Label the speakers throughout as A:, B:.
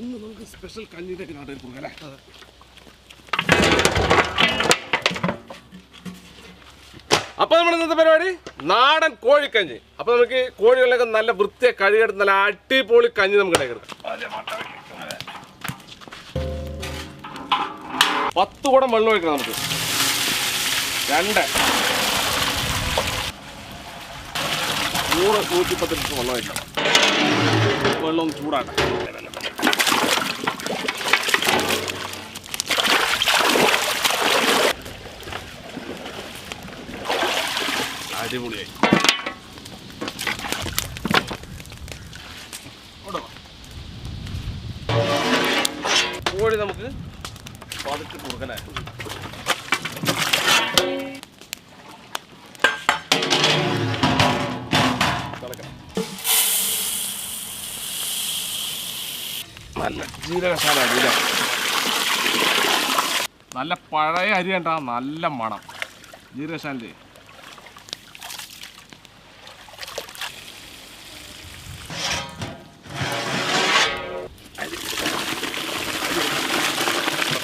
A: ഇന്ന് നമുക്ക് സ്പെഷ്യൽ കഞ്ഞിയുടെ നാട്ടിൽ കൊടുക്കാം അല്ലേ? അപ്പോൾ നമ്മുടെ ഇന്നത്തെ പരിപാടി നാടൻ കോഴിക്കഞ്ഞി. അപ്പോൾ നമുക്ക് കോഴികളിലൊക്കെ നല്ല വൃത്തിയെ കഴുകിയെടുത്ത് നല്ല അടിപൊളി കഞ്ഞി നമുക്ക് എടുക്കാം. 10 കുടം വെള്ളം ഒഴിക്കണം നമുക്ക്. 2 110 ലിറ്റർ വെള്ളം ഒഴിക്കണം. വെള്ളം ഒന്ന് ചൂടാക്കാം. അടിപൊളിയായി. കോഴി നമുക്ക് പതുക്കെ കൊടുക്കണേ. നല്ല ജീരകശാല അരി, നല്ല പഴയ അരി കണ്ടാ നല്ല മണം. ജീരകശാലേ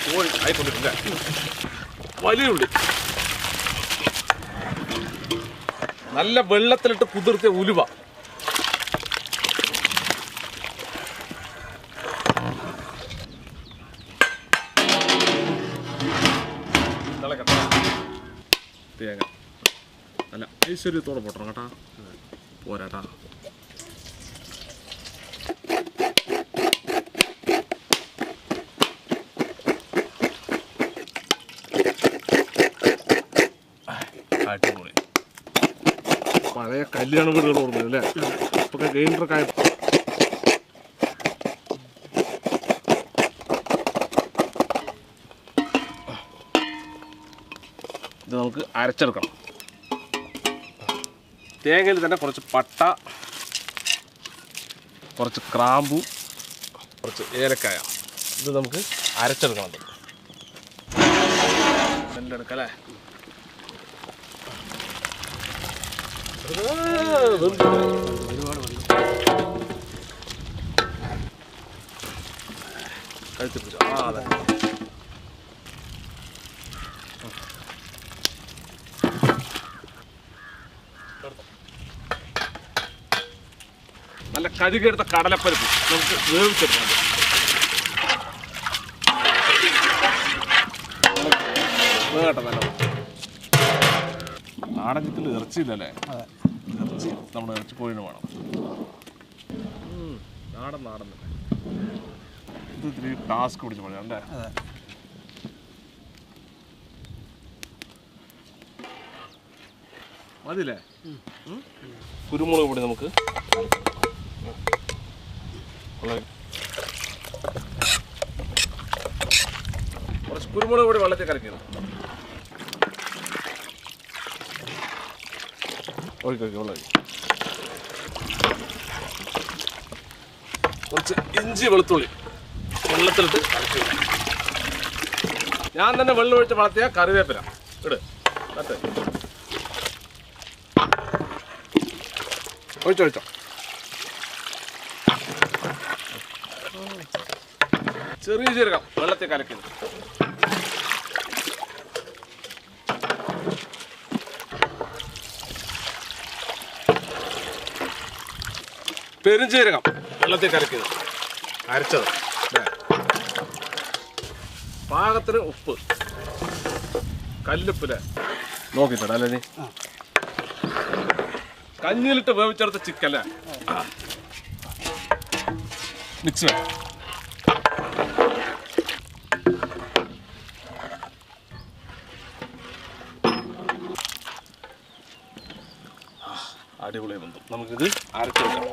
A: കോഴി ആയിക്കൊണ്ടിട്ടില്ല. വലിയ ഉള്ളി നല്ല വെള്ളത്തിലിട്ട് കുതിർത്തിയ ഉലുവ, തേങ്ങ നല്ല ഐശ്വര്യത്തോടെ പൊട്ടണം കേട്ടാ, പോരാട്ടാ. അടിപൊളി. പഴയ കല്യാണ വീടുകൾ ഓർമ്മ അല്ലേ? ഇപ്പൊ ഗ്രൈൻഡറൊക്കെ ആയി. ഇത് നമുക്ക് അരച്ചെടുക്കണം. തേങ്ങയിൽ തന്നെ കുറച്ച് പട്ട, കുറച്ച് ഗ്രാമ്പു, കുറച്ച് ഏലക്കായ, ഇത് നമുക്ക് അരച്ചെടുക്കണം. എല്ലാം എടുക്കാം അല്ലേ? കഴുത്തി പിടിച്ചു. അതെ. നല്ല കഴുകിയെടുത്ത കടലപ്പരിപ്പ് നമുക്ക് വേവിച്ചെടുക്കണം. വേകട്ടെ. നല്ല നാടൻ ചിക്കനിൽ ഇറച്ചിയില്ലല്ലേ? ഇറച്ചി നമ്മുടെ ഇറച്ചിക്കോഴിന് വേണം. നാടൻ തന്നെ. ഇത് ഇത്തിരി ടാസ്ക് പിടിച്ച പണിയാണല്ലേ? മതില്ലേ? കുരുമുളക് പൊടി നമുക്ക് കുറച്ച് കുരുമുളക് പൊടി വെള്ളത്തിൽ കലക്കിയത് വെള്ളം. കുറച്ച് ഇഞ്ചി വെളുത്തുള്ളി വെള്ളത്തിലിട്ട് കലക്കി. ഞാൻ തന്നെ വെള്ളം ഒഴിച്ച് വളർത്തിയ കറിവേപ്പില ഇട്. ഒഴിച്ചോ. ചെറിയ ജീരകം വെള്ളത്തിൽ കലക്കി. പെരുംജീരകം വെള്ളത്തിൽ കലക്കിയത് അരച്ചത്. പാകത്തിന് ഉപ്പ്, കല്ലുപ്പില്ലേ നോക്കിയിട്ടാ അല്ലേ? നീ കഞ്ഞിയിലിട്ട് വേവിച്ചെടുത്ത ചിക്കല്ലേ? മിക്സ് വേണം. അടിപൊളി ബന്ധം. നമുക്കിത് അരച്ചെടുക്കാം.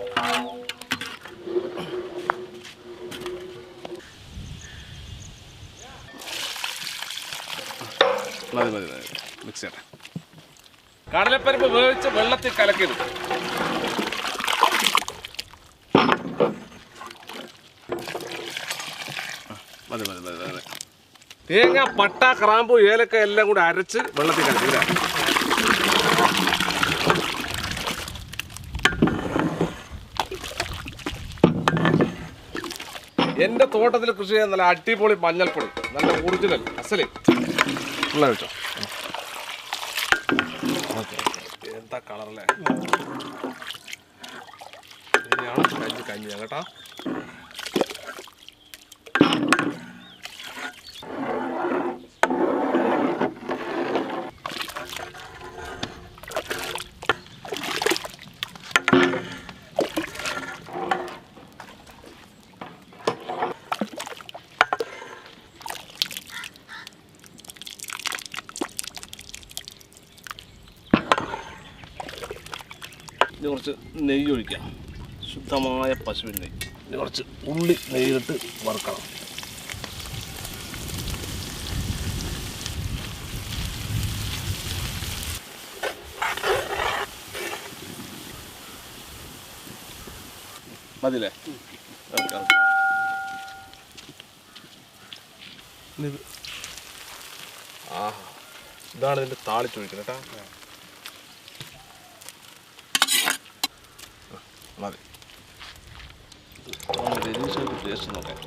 A: മതി മിക്സ് ചെയ്യട്ടെ. കടലപ്പരിപ്പ് വേവിച്ച് വെള്ളത്തിൽ കലക്കിയെടുക്കും. മതി. തേങ്ങ, പട്ട, ഗ്രാമ്പു, ഏലക്ക എല്ലാം കൂടി അരച്ച് വെള്ളത്തിൽ കലക്കി. എൻ്റെ തോട്ടത്തിൽ കൃഷി ചെയ്യാൻ നല്ല അടിപൊളി മഞ്ഞൾപ്പൊടി, നല്ല ഒറിജിനൽ അസല് ഉള്ള വെച്ചോ. എന്താ കളറല്ലേ, ഇനിയാണ് കഞ്ഞി കേട്ടാ. ഇനി കുറച്ച് നെയ്യ് ഒഴിക്കാം, ശുദ്ധമായ പശുവിൻ നെയ്യ്. ഇനി കുറച്ച് ഉള്ളി നെയ്യിലിട്ട് വറുക്കണം. മതില്ലേ? ആ ഇതാണ് ഇതിൻ്റെ താളിച്ചൊഴിക്കുന്നത് കേട്ടോ. മതി, ടേസ്റ്റ് നോക്കാം.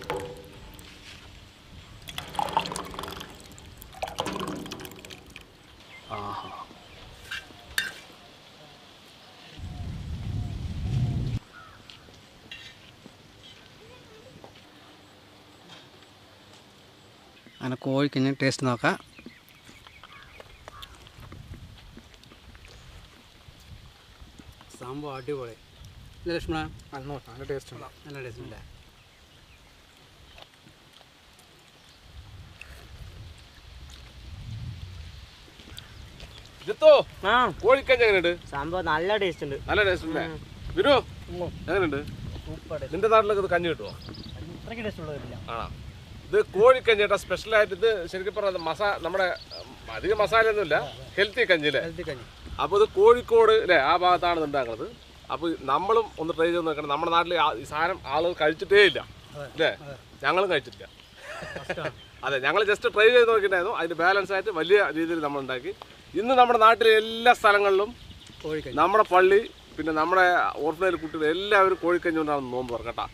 A: ആഹാ,
B: അങ്ങനെ കോഴിക്കഞ്ഞി ടേസ്റ്റ് നോക്കാം. സംഭവം അടിപൊളി. ലക്ഷ്മണ നല്ല ടേസ്റ്റ് ഉണ്ട്, നല്ല ടേസ്റ്റ് ഉണ്ട്.
A: കോഴിക്കഞ്ഞി എങ്ങനെയുണ്ട്?
C: സംഭവം നല്ല ടേസ്റ്റ് ഉണ്ട്,
A: നല്ല ടേസ്റ്റ് ഉണ്ട്. വിനു എങ്ങനെയുണ്ട്? നിന്റെ നാട്ടിലൊക്കെ ഇത് കഞ്ഞി കിട്ടുമോ? ആണോ? ഇത് കോഴിക്കഞ്ഞി കേട്ടോ, സ്പെഷ്യലായിട്ട്. ഇത് ശരിക്കും പറഞ്ഞാൽ നമ്മുടെ അധികം മസാലയൊന്നുമില്ല, ഹെൽത്തി കഞ്ഞില്ലേ. അപ്പോൾ ഇത് കോഴിക്കോട് അല്ലേ, ആ ഭാഗത്താണ് ഇത് ഉണ്ടാക്കുന്നത്. അപ്പോൾ നമ്മളും ഒന്ന് ട്രൈ ചെയ്ത് നോക്കണം. നമ്മുടെ നാട്ടിൽ ഈ സാധനം ആളുകൾ കഴിച്ചിട്ടേ ഇല്ല അല്ലേ, ഞങ്ങളും കഴിച്ചിട്ടില്ല. അതെ, ഞങ്ങൾ ജസ്റ്റ് ട്രൈ ചെയ്ത് നോക്കിയിട്ടുണ്ടായിരുന്നു. അതിന് ബാലൻസ് ആയിട്ട് വലിയ രീതിയിൽ നമ്മൾ ഉണ്ടാക്കി. ഇന്ന് നമ്മുടെ നാട്ടിലെ എല്ലാ സ്ഥലങ്ങളിലും നമ്മുടെ പള്ളി, പിന്നെ നമ്മുടെ ഓർഫനേജ് കുട്ടികൾ എല്ലാവരും കോഴിക്കഞ്ഞി കൊണ്ടാണ് നോമ്പ് തുറക്കട്ടാ.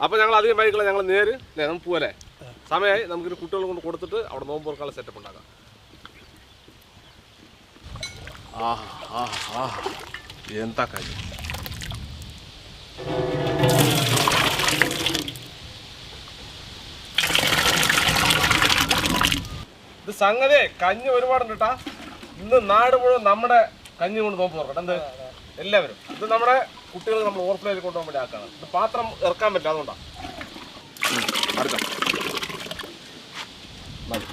A: അപ്പോൾ ഞങ്ങൾ അധികം വൈകില്ല, ഞങ്ങൾ നേര് അല്ലേ നമുക്ക് പോകല്ലേ, സമയമായി. നമുക്കിത് കുട്ടികളെ കൊണ്ട് കൊടുത്തിട്ട് അവിടെ നോമ്പ് തുറക്കാനുള്ള സെറ്റപ്പ് ഉണ്ടാക്കാം. എന്താ കാര്യം, ഇത് സംഗതി കഞ്ഞി ഒരുപാടുണ്ട് കേട്ടാ. ഇന്ന് നാട് മുഴുവൻ നമ്മുടെ കഞ്ഞി കൊണ്ട് നോമ്പ് തുറക്കട്ടെ. എന്ത് എല്ലാവരും, ഇത് നമ്മുടെ കുട്ടികൾ നമ്മൾ ഓർഫനേജിൽ കൊണ്ടുപോകാൻ വേണ്ടി ആക്കാണ്. ഇത് പാത്രം ഇറക്കാൻ പറ്റില്ല, അതുകൊണ്ടാണ്. അടുത്ത മതി.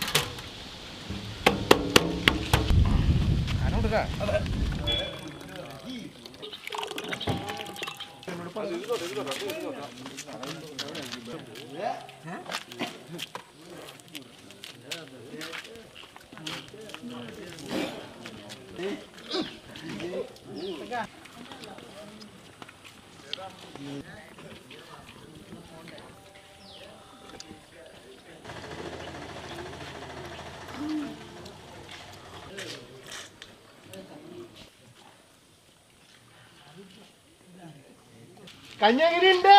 D: കഞ്ഞെങ്ങനെയുണ്ട്?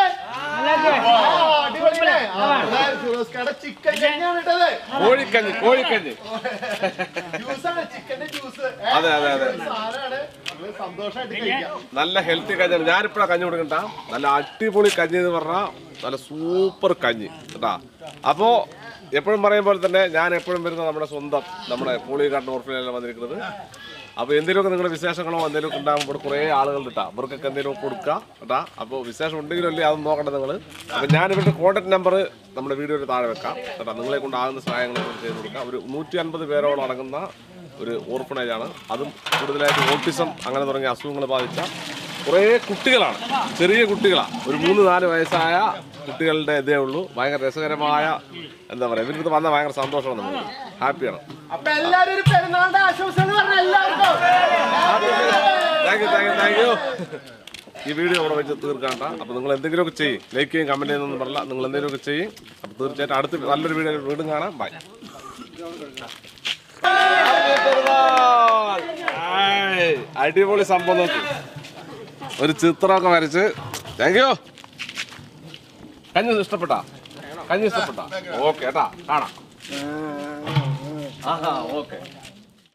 D: ചിക്കൻ കഞ്ഞിയാണ് ഇട്ടത്.
A: കോഴിക്കഞ്ഞി, കോഴിക്കഞ്ഞി
D: ജ്യൂസാണ്, ചിക്കന്റെ ജ്യൂസ്.
A: അതെ അതെ അതെ,
D: സാധനമാണ്, സന്തോഷമായിട്ട് കഴിക്കാം.
A: നല്ല ഹെൽത്തി കഞ്ഞിയാണ്. ഞാനിപ്പോഴാണ് കഞ്ഞി കൊടുക്കണ്ട. നല്ല അടിപൊളി കഞ്ഞി എന്ന് പറഞ്ഞാൽ നല്ല സൂപ്പർ കഞ്ഞി കേട്ടാ. അപ്പോൾ എപ്പോഴും പറയും പോലെ തന്നെ ഞാൻ എപ്പോഴും വരുന്ന നമ്മുടെ സ്വന്തം നമ്മുടെ കോളികാട് ഓർഫനേജിലാണ് വന്നിരിക്കുന്നത്. അപ്പോൾ എന്തെങ്കിലുമൊക്കെ നിങ്ങളുടെ വിശേഷങ്ങളോ എന്തെങ്കിലുമൊക്കെ ഉണ്ടാകുമ്പോൾ ഇവിടെ കുറേ ആളുകൾ കിട്ടാം, ഇവർക്കൊക്കെ എന്തെങ്കിലും കൊടുക്കുക കേട്ടാ. അപ്പോൾ വിശേഷം ഉണ്ടെങ്കിലും അല്ലേ അതൊന്നും നോക്കണ്ട നിങ്ങൾ. അപ്പോൾ ഞാൻ ഇവരുടെ കോൺടാക്ട് നമ്പർ നമ്മുടെ വീഡിയോയിൽ താഴെ വെക്കാം കേട്ടോ. നിങ്ങളെ കൊണ്ടാകുന്ന സഹായങ്ങൾ ചെയ്ത് കൊടുക്കാം. ഒരു 150 പേരോളം അടങ്ങുന്ന ഒരു ഓർഫനേജാണ്. അതും കൂടുതലായിട്ട് ഓട്ടിസം അങ്ങനെ തുടങ്ങിയ അസുഖങ്ങൾ ബാധിച്ച കുറേ കുട്ടികളാണ്, ചെറിയ കുട്ടികളാണ്. ഒരു 3-4 വയസ്സായ കുട്ടികളുടെ ഇതേ ഉള്ളൂ. ഭയങ്കര രസകരമായ എന്താ പറയുക, ഇവർക്ക് വന്നാൽ ഭയങ്കര സന്തോഷമാണ്, നമ്മൾ ഹാപ്പിയാണ്.
D: അപ്പൊ എല്ലാവരും ഒരു പെരുന്നാളിന്റെ ആശംസകൾ പറഞ്ഞ എല്ലാവർക്കും
A: താങ്ക് യു. ഈ വീഡിയോ അവിടെ വെച്ച് തീർക്കാണ്ട. അപ്പോൾ നിങ്ങൾ എന്തെങ്കിലുമൊക്കെ ചെയ്യും, ലൈക്ക് ചെയ്യും, കമൻറ്റ് ചെയ്യുന്നൊന്നും പറഞ്ഞില്ല. നിങ്ങൾ എന്തെങ്കിലുമൊക്കെ ചെയ്യും. അപ്പോൾ തീർച്ചയായിട്ടും അടുത്ത് നല്ലൊരു വീഡിയോ വീണ്ടും കാണാം. ബൈ. അടിപൊളി സംഭവം നോക്കി, ഒരു ചിത്രമൊക്കെ വരച്ച്. Thank you. കഞ്ഞി ഇഷ്ടപ്പെട്ടാ? കഞ്ഞി ഇഷ്ടപ്പെട്ട ഓക്കെ കേട്ടാ കാണാം ആഹാ ഓക്കെ